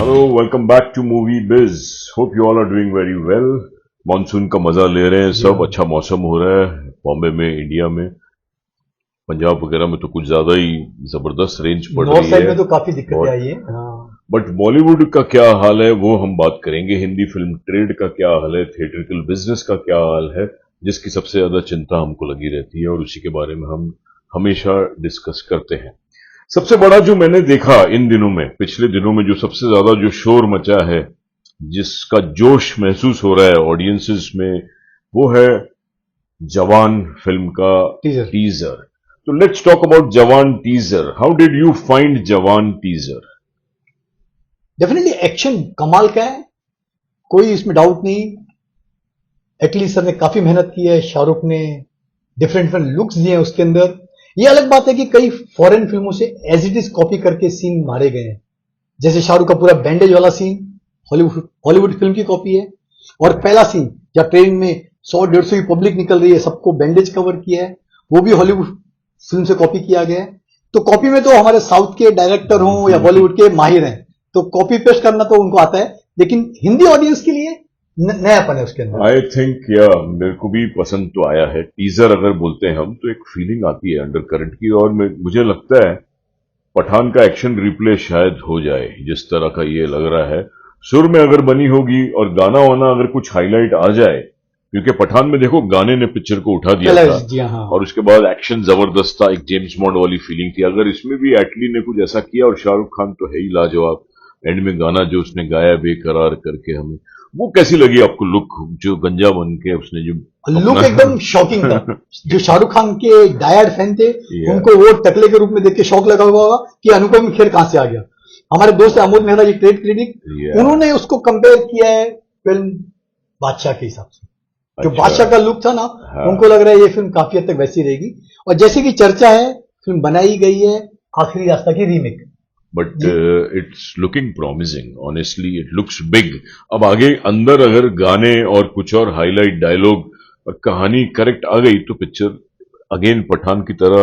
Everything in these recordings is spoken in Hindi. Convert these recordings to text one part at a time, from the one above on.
Hello, welcome back to movie biz. Hope you all are doing very well. Monsoon का मजा ले रहे हैं सब। अच्छा मौसम हो रहा है बॉम्बे में, इंडिया में। पंजाब वगैरह में तो कुछ ज्यादा ही जबरदस्त रेंज पड़ नॉर्थ रही साइड है। में तो काफी दिक्कतें आई है। हाँ, बट बॉलीवुड का क्या हाल है वो हम बात करेंगे। हिंदी फिल्म ट्रेड का क्या हाल है, थिएट्रिकल बिजनेस का क्या हाल है, जिसकी सबसे ज्यादा चिंता हमको लगी रहती है और उसी के बारे में हम हमेशा डिस्कस करते हैं। सबसे बड़ा जो मैंने देखा इन दिनों में, पिछले दिनों में, जो सबसे ज्यादा जो शोर मचा है, जिसका जोश महसूस हो रहा है ऑडियंसेस में, वो है जवान फिल्म का टीजर। टीजर। तो लेट्स टॉक अबाउट जवान teaser. How did you find जवान टीजर? डेफिनेटली एक्शन कमाल का है, कोई इसमें डाउट नहीं। एटली सर ने काफी मेहनत की है, शाहरुख ने डिफरेंट लुक्स दिए हैं उसके अंदर। ये अलग बात है कि कई फॉरेन फिल्मों से एज इट इज कॉपी करके सीन मारे गए हैं। जैसे शाहरुख का पूरा बैंडेज वाला सीन हॉलीवुड फिल्म की कॉपी है, और पहला सीन जब ट्रेन में 100-150 की पब्लिक निकल रही है, सबको बैंडेज कवर किया है, वो भी हॉलीवुड फिल्म से कॉपी किया गया है। तो कॉपी में तो हमारे साउथ के डायरेक्टर हों या बॉलीवुड के माहिर हैं, तो कॉपी पेस्ट करना तो उनको आता है, लेकिन हिंदी ऑडियंस के लिए नयापन है उसके अंदर। आई थिंक मेरे को भी पसंद तो आया है। टीजर अगर बोलते हैं हम तो एक फीलिंग आती है अंडर करंट की, और मुझे लगता है पठान का एक्शन रिप्ले शायद हो जाए जिस तरह का ये लग रहा है। सुर में अगर बनी होगी और गाना वाना अगर कुछ हाईलाइट आ जाए, क्योंकि पठान में देखो गाने ने पिक्चर को उठा दिया था। जी हाँ। और उसके बाद एक्शन जबरदस्त था, एक जेम्स बॉन्ड वाली फीलिंग थी। अगर इसमें भी एटली ने कुछ ऐसा किया, और शाहरुख खान तो है ही लाजवाब, एंड में गाना जो उसने गाया बेकरार करके, हमें वो कैसी लगी आपको लुक, जो गंजा बन के उसने जो लुक एकदम शॉकिंग था। जो शाहरुख खान के डायर्ड फैन थे, उनको वो टकले के रूप में देख के शौक लगा हुआ होगा कि अनुपम खेर कहां से आ गया। हमारे दोस्त अमोद मेहरा जी, ट्रेड क्लिनिक, उन्होंने उसको कंपेयर किया है फिल्म बादशाह के हिसाब से। जो बादशाह का लुक था ना, उनको लग रहा है ये फिल्म काफी हद तक वैसी रहेगी। और जैसे कि चर्चा है, फिल्म बनाई गई है आखिरी रास्ता की remake. But it's looking promising, honestly it looks big. अब आगे अंदर अगर गाने और कुछ और हाईलाइट डायलॉग और कहानी करेक्ट आ गई तो पिक्चर अगेन पठान की तरह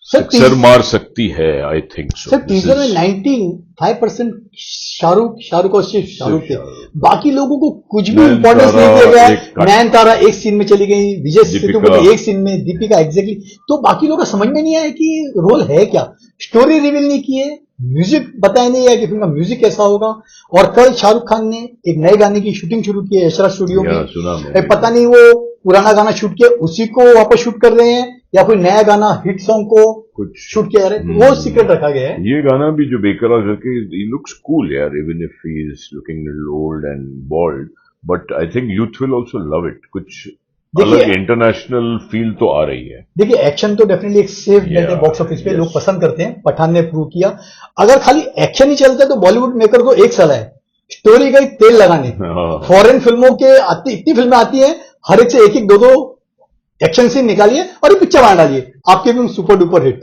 सिक्सर मार सकती है। I think so. Sir teaser में 95% शाहरुख और सिर्फ शाहरुख थे, बाकी लोगों को कुछ भी इंपॉर्टेंस नहीं दिया गया है। नयनतारा एक सीन में चली गई, विजय सेतुपति एक सीन में, दीपिका एग्जैक्टली। तो बाकी लोगों को समझ में नहीं आया कि रोल है क्या, स्टोरी रिवील नहीं की है, म्यूजिक बताया नहीं है कि फिल्म का म्यूजिक कैसा होगा। और कल शाहरुख खान ने एक नए गाने की शूटिंग शुरू की है यशराज स्टूडियो में। पता नहीं वो पुराना गाना शूट किया उसी को वापस शूट कर रहे हैं या कोई नया गाना हिट सॉन्ग को कुछ शूट किया जा रहा है, वो सीक्रेट रखा गया है। ये गाना भी जो बेकरार करके, he looks cool यार, even if he is looking a little old and bald, but I think youth will also love it। कुछ अलग इंटरनेशनल फील तो आ रही है। देखिए एक्शन तो डेफिनेटली एक सेफ बेट है बॉक्स ऑफिस पे, लोग पसंद करते हैं। पठान ने प्रूव किया। अगर खाली एक्शन ही चलता है तो बॉलीवुड मेकर को एक सलाह है, स्टोरी का तेल लगाने। फॉरेन फिल्मों के इतनी फिल्में आती है, हर एक से एक दो एक्शन सीन निकालिए और ये पिक्चर बना डालिए, आपकी फिल्म सुपर डुपर हिट।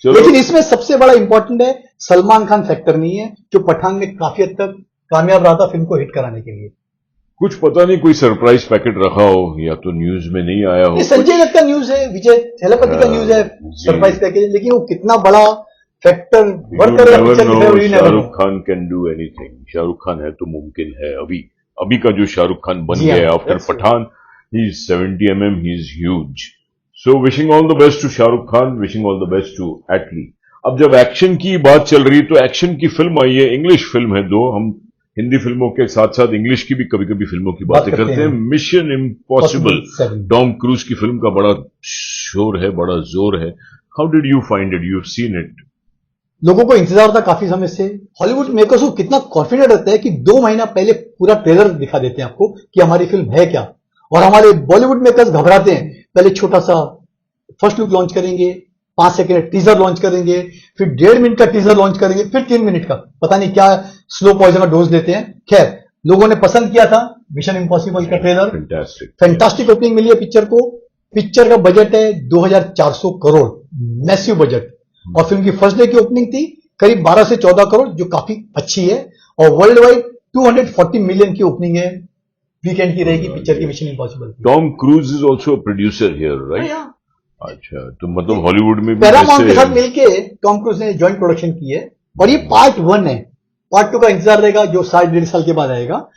लेकिन इसमें सबसे बड़ा इंपॉर्टेंट है, सलमान खान फैक्टर नहीं है, जो पठान में काफी हद तक कामयाब रहा था फिल्म को हिट कराने के लिए। कुछ पता नहीं कोई सरप्राइज पैकेट रखा हो या तो न्यूज में नहीं आया हो। संजय दत्त का न्यूज है, विजय थेलापति का न्यूज है सरप्राइज पैकेज, लेकिन वो कितना बड़ा फैक्टर वर्क करेगा। Shahrukh Khan can do anything. Shahrukh Khan है तो मुमकिन है। अभी का जो शाहरुख खान बन गया after Pathan, he is 70 mm, he is huge. So wishing all the best to Shahrukh Khan, wishing all the best to Atlee। अब जब एक्शन की बात चल रही तो एक्शन की फिल्म आई है, इंग्लिश फिल्म है दो। हम हिंदी फिल्मों के साथ साथ इंग्लिश की भी कभी कभी फिल्मों की बातें करते हैं। मिशन इम्पॉसिबल, टॉम क्रूज की फिल्म का बड़ा शोर है, बड़ा जोर है। How did you find it? You seen it? लोगों को इंतजार था काफी समय से। हॉलीवुड मेकर्स को कितना कॉन्फिडेंट रहता है कि 2 महीना पहले पूरा ट्रेलर दिखा देते हैं आपको कि हमारी फिल्म है क्या। और हमारे बॉलीवुड मेकर्स घबराते हैं, पहले छोटा सा फर्स्ट लुक लॉन्च करेंगे, 5 सेकंड टीजर लॉन्च करेंगे, फिर 1.5 मिनट का टीजर लॉन्च करेंगे, फिर 3 मिनट का पता नहीं क्या स्लो पॉइजन का डोज देते हैं। खैर, लोगों ने पसंद किया था मिशन इम्पॉसिबल का ट्रेलर। फैंटास्टिक ओपनिंग मिली है पिक्चर को। पिक्चर का बजट है 2400 करोड़, मैसिव बजट। और फिल्म की फर्स्ट डे की ओपनिंग थी करीब 12 से 14 करोड़, जो काफी अच्छी है। और वर्ल्ड वाइड 240 मिलियन की ओपनिंग है, वीकेंड की रहेगी पिक्चर की Mission impossible. Tom cruise is also producer here, right? अच्छा, तो मतलब हॉलीवुड में भी पैरामाउंट के साथ मिलके टॉम क्रूज ने जॉइंट प्रोडक्शन की है। और ये पार्ट 1 है, पार्ट 2 का इंतजार रहेगा जो 1.5 साल के बाद आएगा।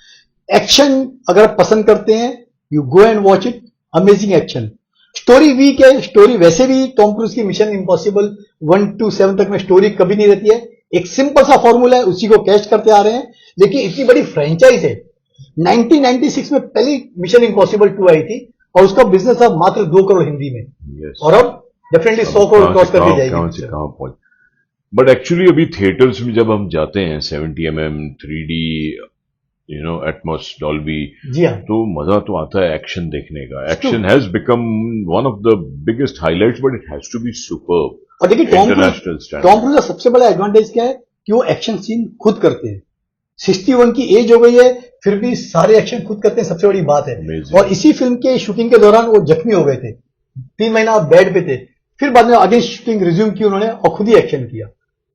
एक्शन अगर आप पसंद करते हैं, you go and watch it, amazing action. Story weak है, स्टोरी वैसे भी टॉम क्रूज की मिशन इम्पॉसिबल 1 to 7 तक में स्टोरी कभी नहीं रहती है, एक सिंपल सा फॉर्मूला है, उसी को कैच करते आ रहे हैं। लेकिन इतनी बड़ी फ्रेंचाइज है, 1996 में पहली मिशन इम्पॉसिबल 2 आई थी और उसका बिजनेस था मात्र 2 करोड़ हिंदी में। Yes. और अब डेफिनेटली 100 करोड़ क्रॉस करके जाएगी। बट एक्चुअली अभी थिएटर्स में जब हम जाते हैं 70mm 3D एटमॉस डॉल्बी, जी हाँ, तो मजा तो आता है एक्शन देखने का। Action has become one of the biggest highlights, but it has to be superb. और देखिए इंटरनेशनल टॉम क्रूज का सबसे बड़ा एडवांटेज क्या है कि वो एक्शन सीन खुद करते हैं। 61 की एज हो गई है, फिर भी सारे एक्शन खुद करते हैं, सबसे बड़ी बात है। Amazing. और इसी फिल्म के शूटिंग के दौरान वो जख्मी हो गए थे, 3 महीना बेड पे थे, फिर बाद में अगेन शूटिंग रिज्यूम की उन्होंने और खुद ही एक्शन किया।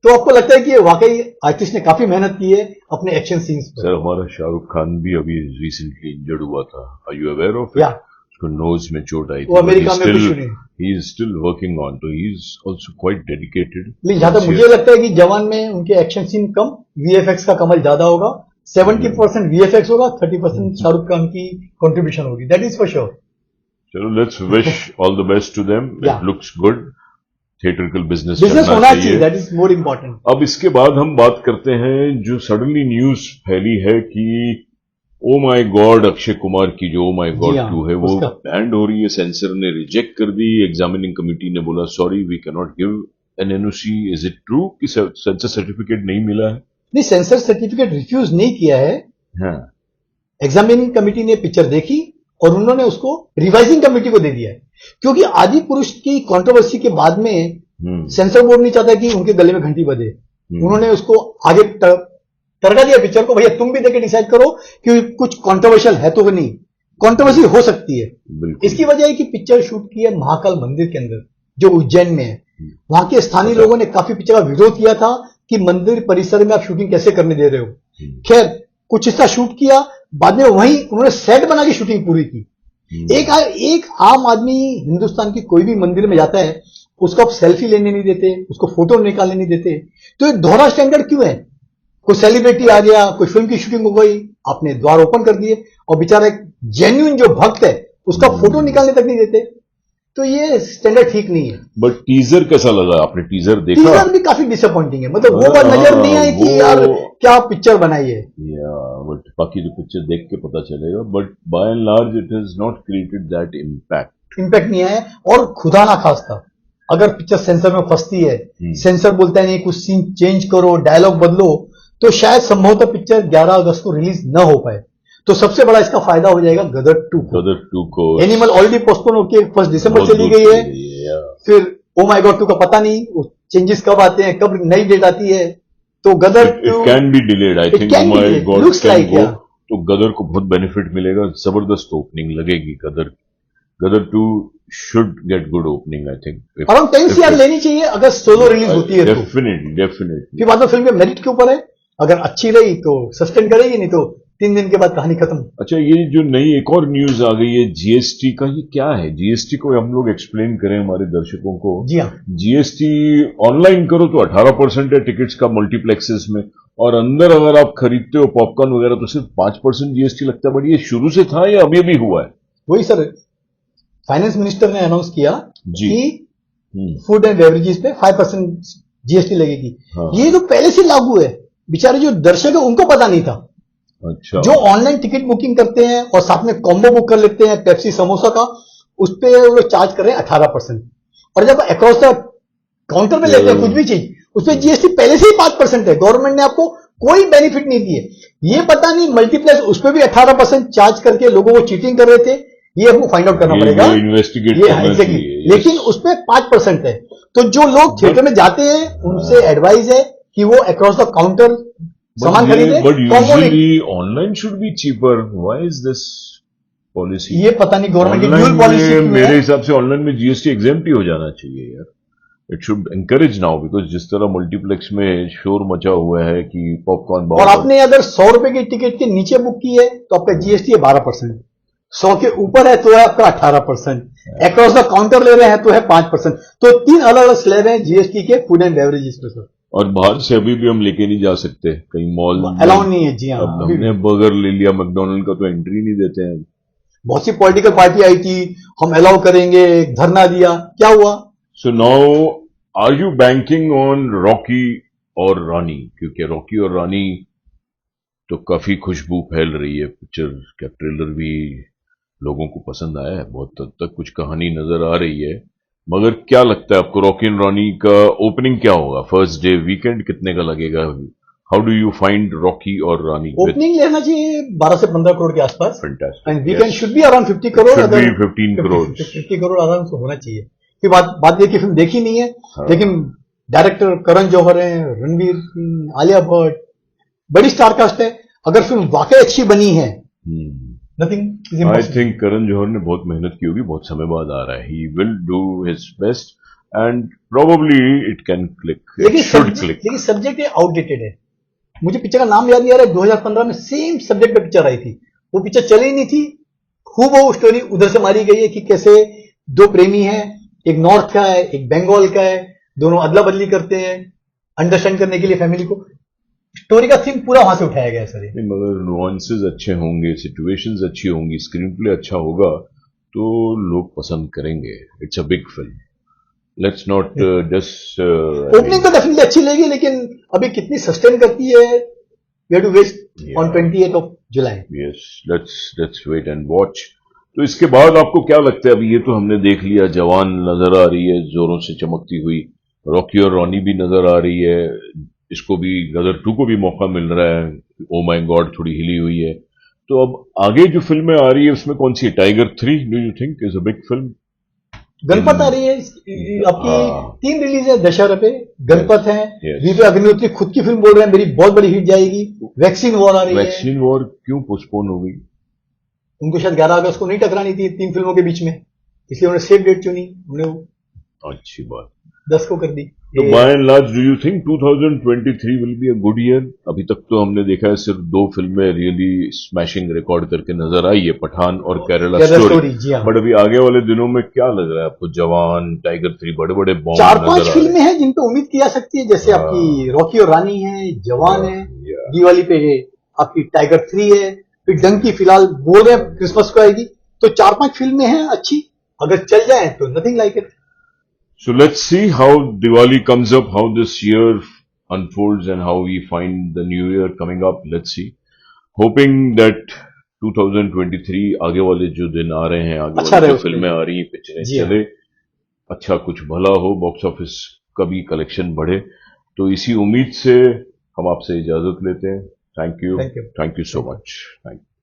तो आपको लगता है कि वाकई आर्टिस्ट ने काफी मेहनत की है अपने एक्शन सीन्स पर। सर, हमारा शाहरुख खान भी अभी रिसेंटली इंजर्ड हुआ था, आर यू अवेयर ऑफ या इट? उसको नोज में चोट आई थी, वो अमेरिका में कुछ नहीं। He is still working on, तो he is also quite dedicated. लेकिन जहां तक मुझे लगता है कि जवान में उनके एक्शन सीन कम, वीएफएक्स का कमाल ज्यादा होगा। 70% वीएफएक्स होगा, 30% शाहरुख खान की कंट्रीब्यूशन होगी, दैट इज फॉर श्योर। चलो, let's wish all the best to them. Yeah. It looks good. Theatrical business होना चाहिए, दैट इज मोर इम्पोर्टेंट। अब इसके बाद हम बात करते हैं जो सडनली न्यूज फैली है कि oh my God Akshay Kumar की जो ओ माय गॉड 2 है वो उसका बैंड हो रही है। सेंसर ने रिजेक्ट कर दी, एग्जामिनिंग कमिटी ने बोला sorry we can not give an NOC. Is it true कि सेंसर सर्टिफिकेट नहीं मिला है? नहीं, सेंसर सर्टिफिकेट रिफ्यूज नहीं किया है। हाँ, एग्जामिनिंग कमिटी ने पिक्चर देखी और उन्होंने उसको रिवाइजिंग कमिटी को दे दिया है, क्योंकि आदि पुरुष की कंट्रोवर्सी के बाद में सेंसर बोर्ड नहीं चाहता कि उनके गले में घंटी बजे। उन्होंने उसको आगे तरका दिया पिक्चर को, भैया तुम भी देके डिसाइड करो कि कुछ कंट्रोवर्शियल है तो नहीं। कंट्रोवर्सी हो सकती है, इसकी वजह है कि पिक्चर शूट की है महाकाल मंदिर के अंदर जो उज्जैन में है। वहां के स्थानीय लोगों ने काफी पिक्चर का विरोध किया था कि मंदिर परिसर में आप शूटिंग कैसे करने दे रहे हो। खैर, कुछ हिस्सा शूट किया, बाद में वहीं उन्होंने सेट बना के शूटिंग पूरी की। एक आम आदमी हिंदुस्तान की कोई भी मंदिर में जाता है, उसको आप सेल्फी लेने नहीं देते, उसको फोटो निकालने नहीं देते, तो ये दोहरा स्टैंडर्ड क्यों है? कोई सेलिब्रिटी आ गया, कोई फिल्म की शूटिंग हो गई, आपने द्वार ओपन कर दिए और बेचारा एक जेन्युइन जो भक्त है उसका फोटो निकालने तक नहीं देते, तो ये स्टैंडर्ड ठीक नहीं है। बट टीजर कैसा लगा? आपने टीजर देखा? टीजर भी काफी डिसअपॉइंटिंग है, मतलब वो बात नजर नहीं आई कि यार क्या पिक्चर बनाई है। बट बाकी जो पिक्चर देख के पता चलेगा, but by and large it has not created that impact नहीं आया। और खुदा ना खास्ता अगर पिक्चर सेंसर में फंसती है, सेंसर बोलता है नहीं कुछ सीन चेंज करो, डायलॉग बदलो, तो शायद संभवतः पिक्चर 11 अगस्त को रिलीज न हो पाए। तो सबसे बड़ा इसका फायदा हो जाएगा गदर 2 को। एनिमल ऑलरेडी पोस्टपोन होकर 1 दिसंबर चली गई है, फिर ओ माय गॉड 2 का पता नहीं चेंजेस कब आते हैं, कब नई डेट आती है, तो गदर 2 can be delayed. I think oh my God looks like, तो गदर को बहुत बेनिफिट मिलेगा, जबरदस्त ओपनिंग लगेगी। गदर 2 should get good opening I think. और हम 10 CR लेनी चाहिए अगर सोलो रिलीज होती है। डेफिनेटली फिर बाद में फिल्म के मेरिट के ऊपर है, अगर अच्छी रही तो सस्टेन करेगी, नहीं तो 3 दिन के बाद कहानी खत्म। अच्छा, ये जो नई एक और न्यूज आ गई है जीएसटी का, ये क्या है? जीएसटी को हम लोग एक्सप्लेन करें हमारे दर्शकों को। जी हाँ, जीएसटी ऑनलाइन करो तो 18% है टिकट्स का मल्टीप्लेक्सेस में, और अंदर अगर आप खरीदते हो पॉपकॉर्न वगैरह तो सिर्फ 5% जीएसटी लगता है। बट ये शुरू से था या अभी अभी हुआ है? वही सर, फाइनेंस मिनिस्टर ने अनाउंस किया जी कि फूड एंड बेवरेजेस पे 5% जीएसटी लगेगी। हाँ। ये तो पहले से लागू है, बेचारे जो दर्शक है उनको पता नहीं था। अच्छा, जो ऑनलाइन टिकट बुकिंग करते हैं और साथ में कॉम्बो बुक कर लेते हैं पेप्सी समोसा का, उस पे वो लोग चार्ज कर रहे हैं 18%। और जब अक्रॉस द काउंटर में लेते हैं कुछ भी चीज, उसमें जीएसटी पहले से ही 5% है। गवर्नमेंट ने आपको कोई बेनिफिट नहीं दिए। ये पता नहीं मल्टीप्लेक्स उस पर भी 18% चार्ज करके लोगों को चीटिंग कर रहे थे, ये हमको फाइंड आउट करना पड़ेगा, इन्वेस्टिगेट करना चाहिए। लेकिन उसमें 5% है। तो जो लोग थिएटर में जाते हैं उनसे एडवाइस है कि वो अक्रॉस द काउंटर सामान खरीदे। But usually online should be cheaper, why is this policy? ये पता नहीं गवर्नमेंट की न्यू पॉलिसी। मेरे हिसाब से ऑनलाइन में जीएसटी एग्जेम्प्ट ही हो जाना चाहिए यार। It should encourage now, because जिस तरह मल्टीप्लेक्स में शोर मचा हुआ है कि पॉपकॉर्न, और आपने अगर 100 रुपए की टिकट के नीचे बुक की है तो आपका जीएसटी है 12%, 100 के ऊपर है तो है आपका 18%, अक्रॉस द काउंटर ले रहे हैं तो है 5%। तो 3 अलग अलग स्लैब है जीएसटी के फूड एंड बेवरेजेस पे सर। और बाहर से अभी भी हम लेके नहीं जा सकते कहीं मॉल अलाउ नहीं है, जी हाँ। अब अभी हमने बर्गर ले लिया, मैकडोनल्ड का तो एंट्री नहीं देते हैं। बहुत सी पॉलिटिकल पार्टी आई थी, हम अलाउ करेंगे, धरना दिया, क्या हुआ? So now are you banking on Rocky Aur Rani? क्योंकि रॉकी और रानी तो काफी खुशबू फैल रही है, पिक्चर का ट्रेलर भी लोगों को पसंद आया है, बहुत हद तक कुछ कहानी नजर आ रही है। मगर क्या लगता है आपको, रॉकी एंड रानी का ओपनिंग क्या होगा? फर्स्ट डे वीकेंड कितने का लगेगा? How do you find Rocky Aur Rani? Opening लेना चाहिए 12 से 15 करोड़ के आसपास, fantastic, and weekend should be around 50 crore. Should be 15 crore. 50 crore आराम से होना चाहिए। फिर बात ये कि फिल्म देखी नहीं है, हाँ। लेकिन डायरेक्टर करण जौहर है, रणवीर सिंह, आलिया भट्ट, बड़ी स्टार कास्ट है। अगर फिल्म वाकई अच्छी बनी है, nothing is I impossible. Think Karan Johar ने बहुत मेहनत की होगी, बहुत समय बाद आ रहा है। He will do his best and probably it can click, it should click. लेकिन सब्जेक्ट ये आउटडेटेड है। मुझे पिक्चर का नाम याद नहीं आ रहा है, 2015 में सेम सब्जेक्ट पे पिक्चर आई थी, वो पिक्चर चली नहीं थी। खूब वो स्टोरी उधर से मारी गई है कि कैसे दो प्रेमी हैं, एक नॉर्थ का है, एक बंगाल का है, दोनों अदला बदली करते हैं अंडरस्टैंड करने के लिए फैमिली को। स्टोरी का थीम पूरा वहां से उठाया गया है सर। नहीं, मगर नुआंसेस अच्छे होंगे, सिचुएशंस अच्छी होंगी, स्क्रीन प्ले अच्छा होगा तो लोग पसंद करेंगे। It's a big film, let's not just opening तो डेफिनेटली अच्छी लगी, लेकिन अभी कितनी सस्टेन करती है, we have to waste on 28 of July. Yes, let's wait and watch. तो इसके बाद आपको क्या लगता है? अभी ये तो हमने देख लिया, जवान नजर आ रही है जोरों से चमकती हुई, रॉकी और रॉनी भी नजर आ रही है, इसको भी गदर 2 को भी मौका मिल रहा है, ओ माय गॉड थोड़ी हिली हुई है। तो अब आगे जो फिल्में आ रही है उसमें कौन सी है? Tiger 3 do you think is a big film? Ganapath आ रही है आपकी, हाँ। 3 रिलीज है दशहरा पे, गणपत है, Yes. विजय अग्निहोत्री खुद की फिल्म बोल रहे हैं मेरी बहुत बड़ी हिट जाएगी। वैक्सीन वॉर आ रही है, वैक्सीन वॉर क्यों पोस्टपोन हो गई? उनको शायद 11 अगस्त को नहीं टकरानी थी 3 फिल्मों के बीच में, इसलिए उन्होंने सेफ डेट चुनी, उन्हें अच्छी बात। 10 को कर दी। तो by and large do you think 2023 will be a good year? अभी तक तो हमने देखा है सिर्फ 2 फिल्में रियली स्मैशिंग रिकॉर्ड करके नजर आई है, पठान और केरला स्टोरी। जी हाँ। बट अभी आगे वाले दिनों में क्या लग रहा है आपको? जवान, टाइगर 3, बड़े बड़े बॉम्ब 4-5 नजर आ फिल्में हैं जिन पे उम्मीद की जा सकती है, जैसे आपकी रॉकी और रानी है, जवान है, दिवाली पे आपकी टाइगर 3 है, फिर डंकी फिलहाल बोल रहे हैं क्रिसमस को आएगी। तो 4-5 फिल्में हैं अच्छी, अगर चल जाए तो nothing like it. So let's see how Diwali comes up, how this year unfolds and how we find the new year coming up. Let's see. Hoping that 2023 आगे वाले जो दिन आ रहे हैं, आगे अच्छा वाली रहे जो फिल्में आ रही हैं, पिक्चरें जी हाँ। चले, अच्छा कुछ भला हो, बॉक्स ऑफिस का भी कलेक्शन बढ़े। तो इसी उम्मीद से हम आपसे इजाजत लेते हैं। Thank you Thank you. So much. Thank you.